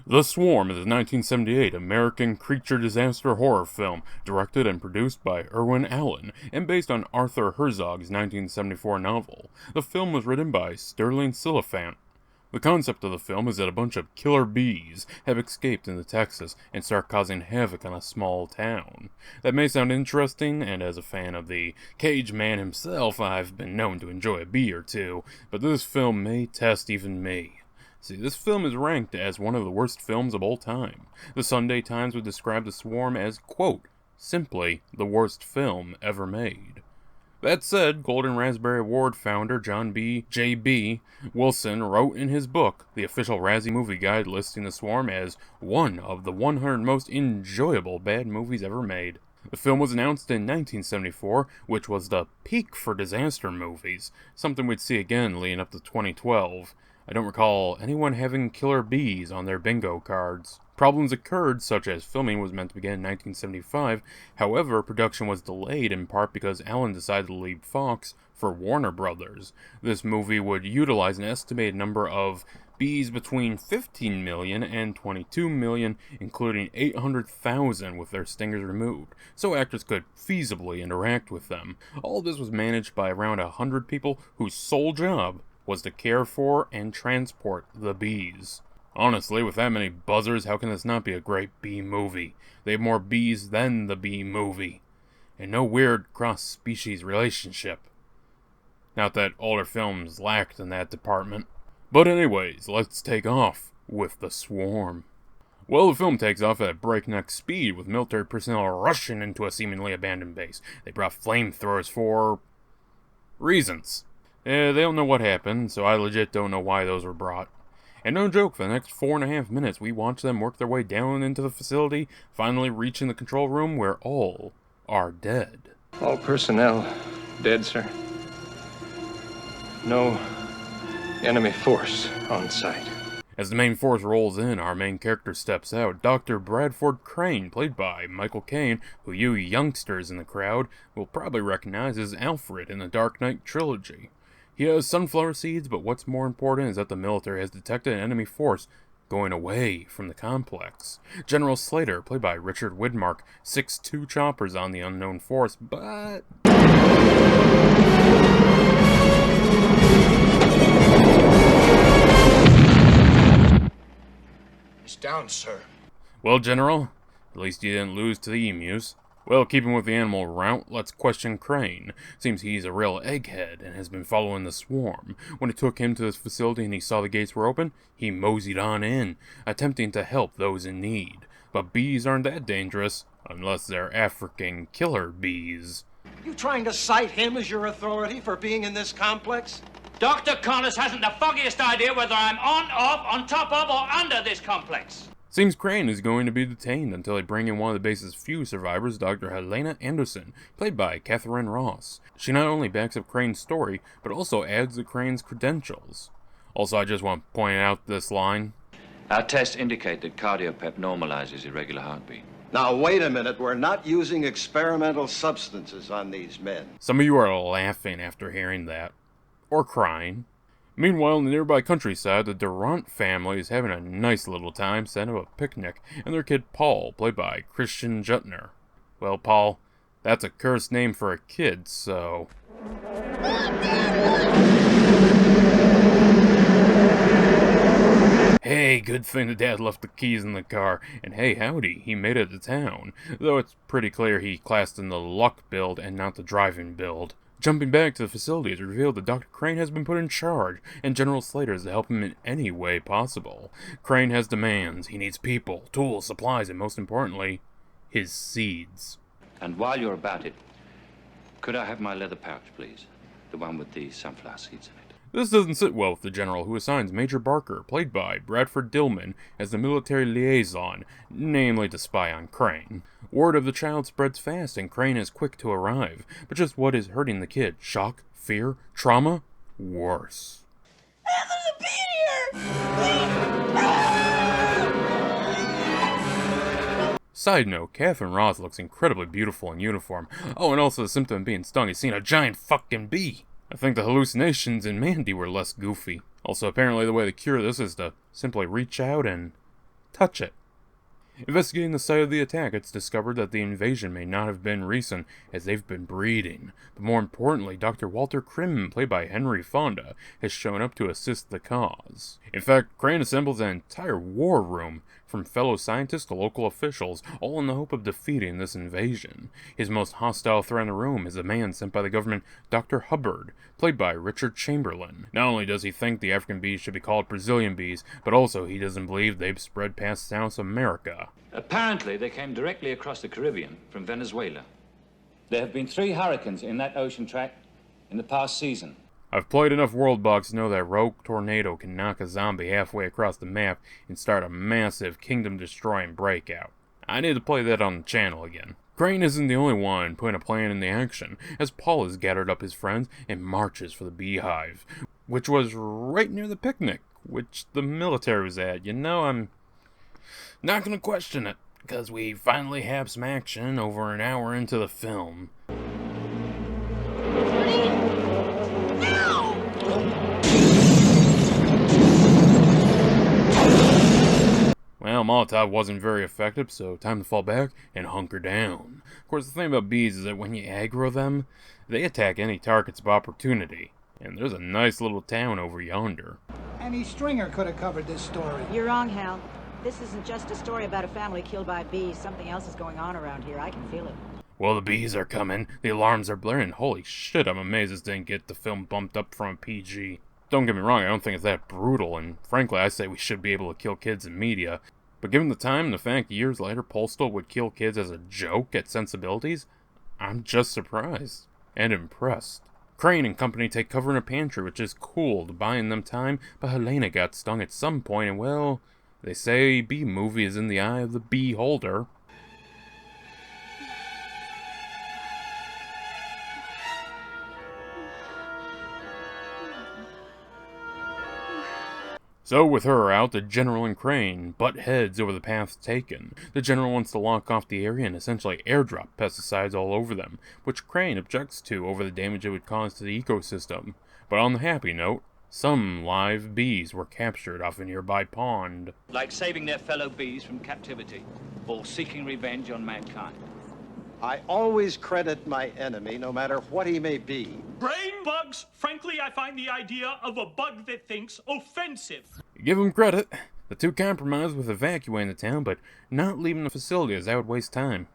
The Swarm is a 1978 American creature disaster horror film directed and produced by Irwin Allen and based on Arthur Herzog's 1974 novel. The film was written by Sterling Silliphant. The concept of the film is that a bunch of killer bees have escaped into Texas and start causing havoc on a small town. That may sound interesting, and as a fan of the Cage Man himself, I've been known to enjoy a bee or two, but this film may test even me. See, this film is ranked as one of the worst films of all time. The Sunday Times would describe The Swarm as, quote, simply the worst film ever made. That said, Golden Raspberry Award founder John B. J.B. Wilson wrote in his book, The Official Razzie Movie Guide, listing The Swarm as one of the 100 most enjoyable bad movies ever made. The film was announced in 1974, which was the peak for disaster movies, something we'd see again leading up to 2012. I don't recall anyone having killer bees on their bingo cards. Problems occurred, such as filming was meant to begin in 1975, however, production was delayed in part because Allen decided to leave Fox for Warner Brothers. This movie would utilize an estimated number of bees between 15 million and 22 million, including 800,000 with their stingers removed, so actors could feasibly interact with them. All this was managed by around 100 people whose sole job was to care for and transport the bees. Honestly, with that many buzzers, how can this not be a great bee movie? They have more bees than the bee movie. And no weird cross-species relationship. Not that older films lacked in that department. But anyways, let's take off with The Swarm. Well, the film takes off at breakneck speed with military personnel rushing into a seemingly abandoned base. They brought flamethrowers for reasons. They don't know what happened, so I legit don't know why those were brought. And no joke, for the next 4.5 minutes, we watch them work their way down into the facility, finally reaching the control room where all are dead. All personnel dead, sir. No enemy force on site. As the main force rolls in, our main character steps out, Dr. Bradford Crane, played by Michael Caine, who you youngsters in the crowd will probably recognize as Alfred in the Dark Knight trilogy. He has sunflower seeds, but what's more important is that the military has detected an enemy force going away from the complex. General Slater, played by Richard Widmark, 6'2" choppers on the unknown force, but he's down, sir. well, General, at least you didn't lose to the emus. Well, keeping with the animal route, let's question Crane. Seems he's a real egghead and has been following the swarm. When it took him to this facility and he saw the gates were open, he moseyed on in, attempting to help those in need. But bees aren't that dangerous, unless they're African killer bees. You trying to cite him as your authority for being in this complex? Dr. Connors hasn't the foggiest idea whether I'm on, off, on top of, or under this complex. Seems Crane is going to be detained until they bring in one of the base's few survivors, Dr. Helena Anderson, played by Catherine Ross. She not only backs up Crane's story, but also adds to Crane's credentials. Also, I just want to point out this line. Our tests indicate that cardiopep normalizes irregular heartbeat. Now, wait a minute. We're not using experimental substances on these men. Some of you are laughing after hearing that. Or crying. Meanwhile, in the nearby countryside, the Durant family is having a nice little time setting up a picnic, and their kid Paul, played by Christian Jutner. Well, Paul, that's a cursed name for a kid, so... Hey, good thing the dad left the keys in the car, and hey, howdy, he made it to town. Though it's pretty clear he classed in the luck build and not the driving build. Jumping back to the facility, it's revealed that Dr. Crane has been put in charge, and General Slater is to help him in any way possible. Crane has demands. He needs people, tools, supplies, and most importantly, his seeds. And while you're about it, could I have my leather pouch, please? The one with the sunflower seeds in it. This doesn't sit well with the general, who assigns Major Barker, played by Bradford Dillman, as the military liaison, namely to spy on Crane. Word of the child spreads fast, and Crane is quick to arrive. But just what is hurting the kid? Shock? Fear? Trauma? Worse. Side note, Catherine Ross looks incredibly beautiful in uniform. Oh, and also the symptom of being stung is seeing a giant fucking bee. I think the hallucinations in Mandy were less goofy. Also, apparently the way to cure this is to simply reach out and touch it. Investigating the site of the attack, it's discovered that the invasion may not have been recent, as they've been breeding. But more importantly, Dr. Walter Krim, played by Henry Fonda, has shown up to assist the cause. In fact, Crane assembles an entire war room, from fellow scientists to local officials, all in the hope of defeating this invasion. His most hostile threat in the room is a man sent by the government, Dr. Hubbard, played by Richard Chamberlain. Not only does he think the African bees should be called Brazilian bees, but also he doesn't believe they've spread past South America. Apparently, they came directly across the Caribbean from Venezuela. There have been 3 hurricanes in that ocean tract in the past season. I've played enough World Bucks to know that Rogue Tornado can knock a zombie halfway across the map and start a massive kingdom-destroying breakout. I need to play that on the channel again. Crane isn't the only one putting a plan into action, as Paul has gathered up his friends and marches for the beehive, which was right near the picnic, which the military was at. You know, I'm not gonna question it, because we finally have some action over an hour into the film. Well, Molotov wasn't very effective, so time to fall back and hunker down. Of course, the thing about bees is that when you aggro them, they attack any targets of opportunity. And there's a nice little town over yonder. Any stringer could have covered this story. You're wrong, Hal. This isn't just a story about a family killed by bees. Something else is going on around here. I can feel it. Well, the bees are coming. The alarms are blaring. Holy shit, I'm amazed this didn't get the film bumped up from a PG. Don't get me wrong, I don't think it's that brutal, and frankly, I say we should be able to kill kids in media. But given the time and the fact years later Postal would kill kids as a joke at Sensibilities, I'm just surprised and impressed. Crane and company take cover in a pantry, which is cool to buying them time, but Helena got stung at some point, and well, they say B-movie is in the eye of the beholder. So, with her out, the General and Crane butt heads over the paths taken. The General wants to lock off the area and essentially airdrop pesticides all over them, which Crane objects to over the damage it would cause to the ecosystem. But on the happy note, some live bees were captured off a nearby pond. Like saving their fellow bees from captivity, or seeking revenge on mankind. I always credit my enemy, no matter what he may be. Brain bugs? Frankly, I find the idea of a bug that thinks offensive. Give them credit. The two compromised with evacuating the town, but not leaving the facility as that would waste time.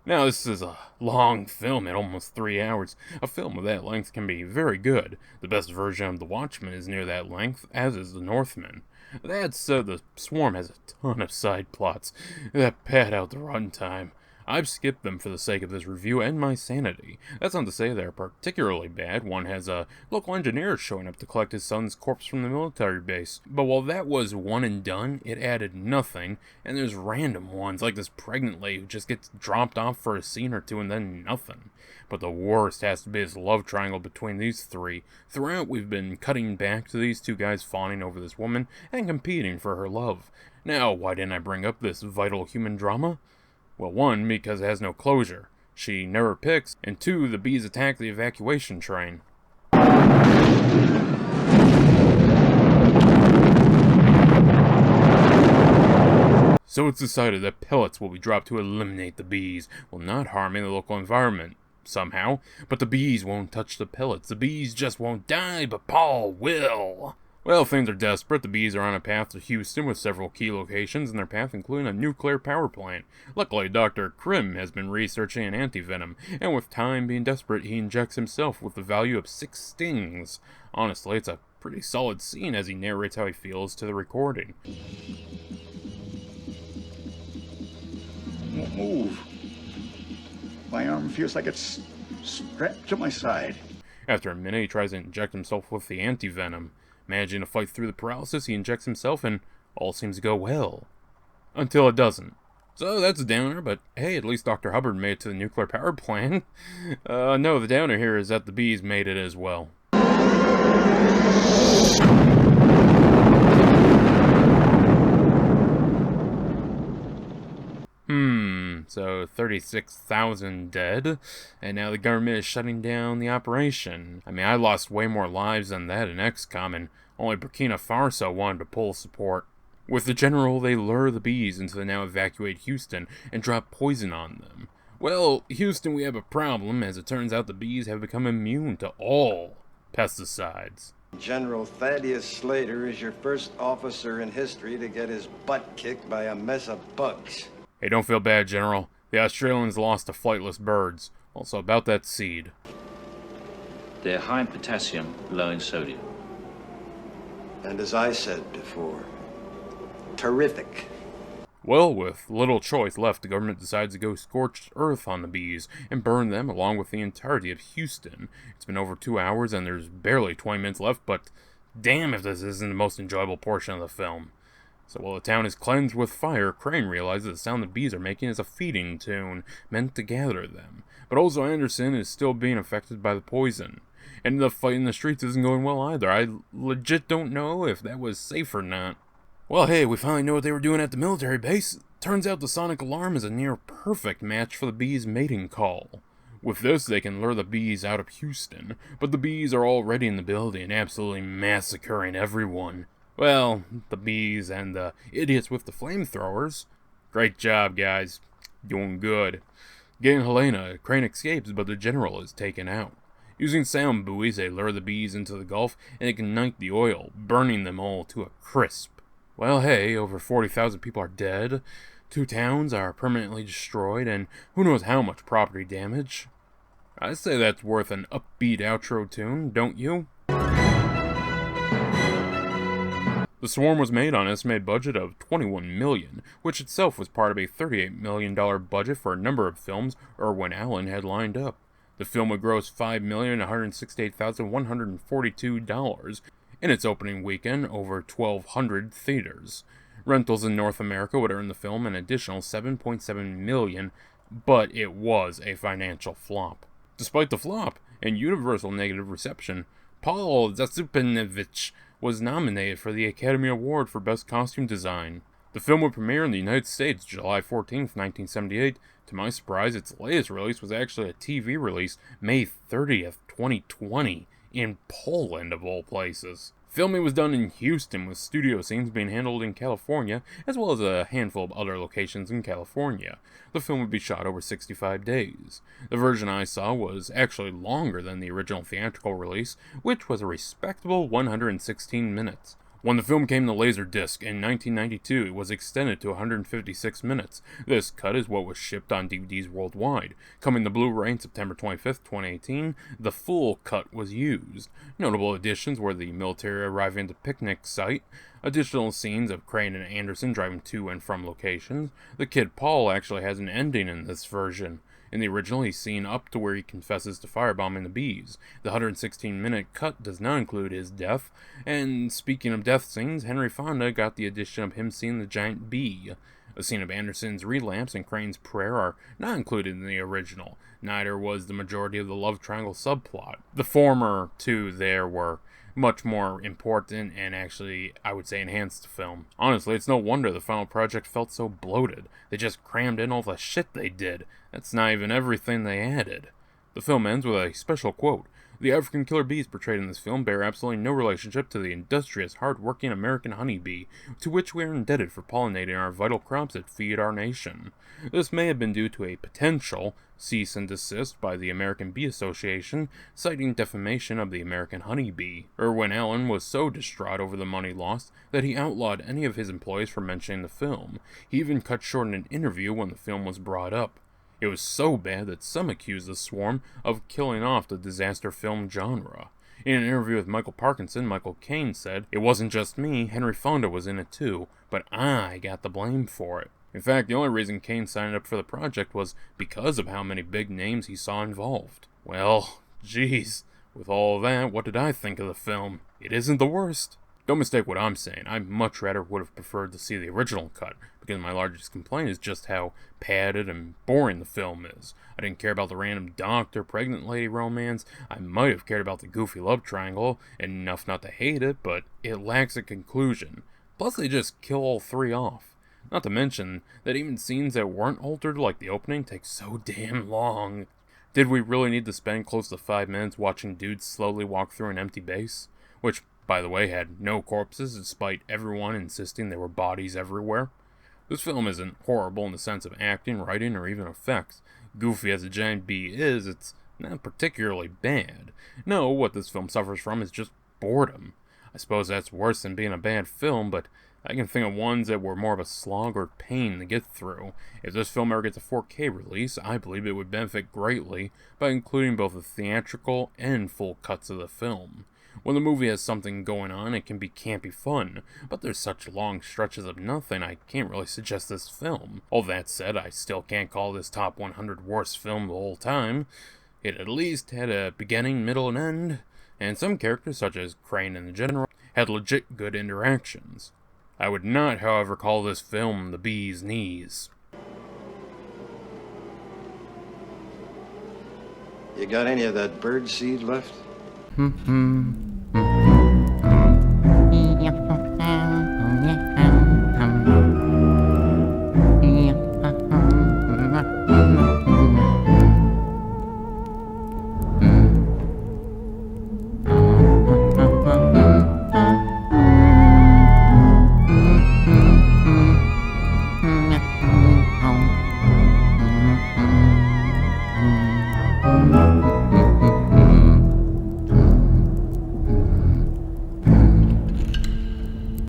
Now, this is a long film at almost 3 hours. A film of that length can be very good. The best version of The Watchmen is near that length, as is The Northman. That said, The Swarm has a ton of side plots that pad out the runtime. I've skipped them for the sake of this review and my sanity. That's not to say they're particularly bad. One has a local engineer showing up to collect his son's corpse from the military base. But while that was one and done, it added nothing. And there's random ones, like this pregnant lady who just gets dropped off for a scene or two and then nothing. But the worst has to be this love triangle between these three. Throughout, we've been cutting back to these two guys fawning over this woman and competing for her love. Now, why didn't I bring up this vital human drama? Well, one, because it has no closure. She never picks, and two, the bees attack the evacuation train. So it's decided that pellets will be dropped to eliminate the bees, while not harming the local environment, somehow. But the bees won't touch the pellets. The bees just won't die, but Paul will. Well, things are desperate. The bees are on a path to Houston with several key locations in their path, including a nuclear power plant. Luckily, Dr. Krim has been researching an antivenom, and with time being desperate, he injects himself with the value of 6 stings. Honestly, it's a pretty solid scene as he narrates how he feels to the recording. Won't move. My arm feels like it's strapped to my side. After a minute, he tries to inject himself with the antivenom. Managing to fight through the paralysis, he injects himself and all seems to go well. Until it doesn't. So that's a downer, but hey, at least Dr. Hubbard made it to the nuclear power plant. No, the downer here is that the bees made it as well. So 36,000 dead, and now the government is shutting down the operation. I mean, I lost way more lives than that in XCOM, and only Burkina Faso wanted to pull support. With the general, they lure the bees until they now evacuate Houston and drop poison on them. Well, Houston, we have a problem, as it turns out the bees have become immune to all pesticides. General Thaddeus Slater is your first officer in history to get his butt kicked by a mess of bugs. Hey, don't feel bad, General. The Australians lost to flightless birds. Also, about that seed. They're high in potassium, low in sodium. And as I said before, terrific. Well, with little choice left, the government decides to go scorched earth on the bees and burn them along with the entirety of Houston. It's been over 2 hours and there's barely 20 minutes left, but damn if this isn't the most enjoyable portion of the film. So while the town is cleansed with fire, Crane realizes the sound the bees are making is a feeding tune meant to gather them. But also Anderson is still being affected by the poison. And the fight in the streets isn't going well either. I legit don't know if that was safe or not. Well, hey, we finally know what they were doing at the military base. Turns out the sonic alarm is a near-perfect match for the bees' mating call. With this, they can lure the bees out of Houston, but the bees are already in the building and absolutely massacring everyone. Well, the bees and the idiots with the flamethrowers. Great job, guys. Doing good. Getting Helena, Crane escapes, but the general is taken out. Using sound buoys, they lure the bees into the Gulf and ignite the oil, burning them all to a crisp. Well, hey, over 40,000 people are dead, 2 towns are permanently destroyed, and who knows how much property damage. I say that's worth an upbeat outro tune, don't you? The Swarm was made on an estimated budget of $21 million, which itself was part of a $38 million budget for a number of films Irwin Allen had lined up. The film would gross $5,168,142 in its opening weekend over 1,200 theaters. Rentals in North America would earn the film an additional $7.7 million, but it was a financial flop. Despite the flop and universal negative reception, Paul Zasupanevich was nominated for the Academy Award for Best Costume Design. The film would premiere in the United States July 14, 1978. To my surprise, its latest release was actually a TV release May 30th, 2020. In Poland, of all places. Filming was done in Houston, with studio scenes being handled in California, as well as a handful of other locations in California. The film would be shot over 65 days. The version I saw was actually longer than the original theatrical release, which was a respectable 116 minutes. When the film came to Laserdisc in 1992, it was extended to 156 minutes. This cut is what was shipped on DVDs worldwide. Coming to Blu-ray on September 25th, 2018, the full cut was used. Notable additions were the military arriving at the picnic site, additional scenes of Crane and Anderson driving to and from locations. The kid Paul actually has an ending in this version. In the original, he's seen up to where he confesses to firebombing the bees. The 116-minute cut does not include his death, and speaking of death scenes, Henry Fonda got the addition of him seeing the giant bee. A scene of Anderson's relapse and Crane's prayer are not included in the original. Neither was the majority of the love triangle subplot. The former two there were much more important and actually, I would say, enhanced the film. Honestly, it's no wonder the final project felt so bloated. They just crammed in all the shit they did. That's not even everything they added. The film ends with a special quote. The African killer bees portrayed in this film bear absolutely no relationship to the industrious, hard-working American honeybee, to which we are indebted for pollinating our vital crops that feed our nation. This may have been due to a potential cease and desist by the American Bee Association, citing defamation of the American honeybee. Irwin Allen was so distraught over the money lost that he outlawed any of his employees from mentioning the film. He even cut short an interview when the film was brought up. It was so bad that some accused the Swarm of killing off the disaster film genre. In an interview with Michael Parkinson, Michael Caine said, "It wasn't just me, Henry Fonda was in it too, but I got the blame for it." In fact, the only reason Caine signed up for the project was because of how many big names he saw involved. Well, geez, with all that, what did I think of the film? It isn't the worst. Don't mistake what I'm saying. I much rather would have preferred to see the original cut, because my largest complaint is just how padded and boring the film is. I didn't care about the random doctor, pregnant lady romance. I might have cared about the goofy love triangle, enough not to hate it, but it lacks a conclusion. Plus, they just kill all three off. Not to mention that even scenes that weren't altered, like the opening, take so damn long. Did we really need to spend close to 5 minutes watching dudes slowly walk through an empty base? Which, by the way, had no corpses, despite everyone insisting there were bodies everywhere. This film isn't horrible in the sense of acting, writing, or even effects. Goofy as a giant bee is, it's not particularly bad. No, what this film suffers from is just boredom. I suppose that's worse than being a bad film, but I can think of ones that were more of a slog or pain to get through. If this film ever gets a 4K release, I believe it would benefit greatly by including both the theatrical and full cuts of the film. When the movie has something going on, it can be campy fun, but there's such long stretches of nothing, I can't really suggest this film. All that said, I still can't call this top 100 worst film the whole time. It at least had a beginning, middle, and end, and some characters, such as Crane and the General, had legit good interactions. I would not, however, call this film the bee's knees. You got any of that bird seed left?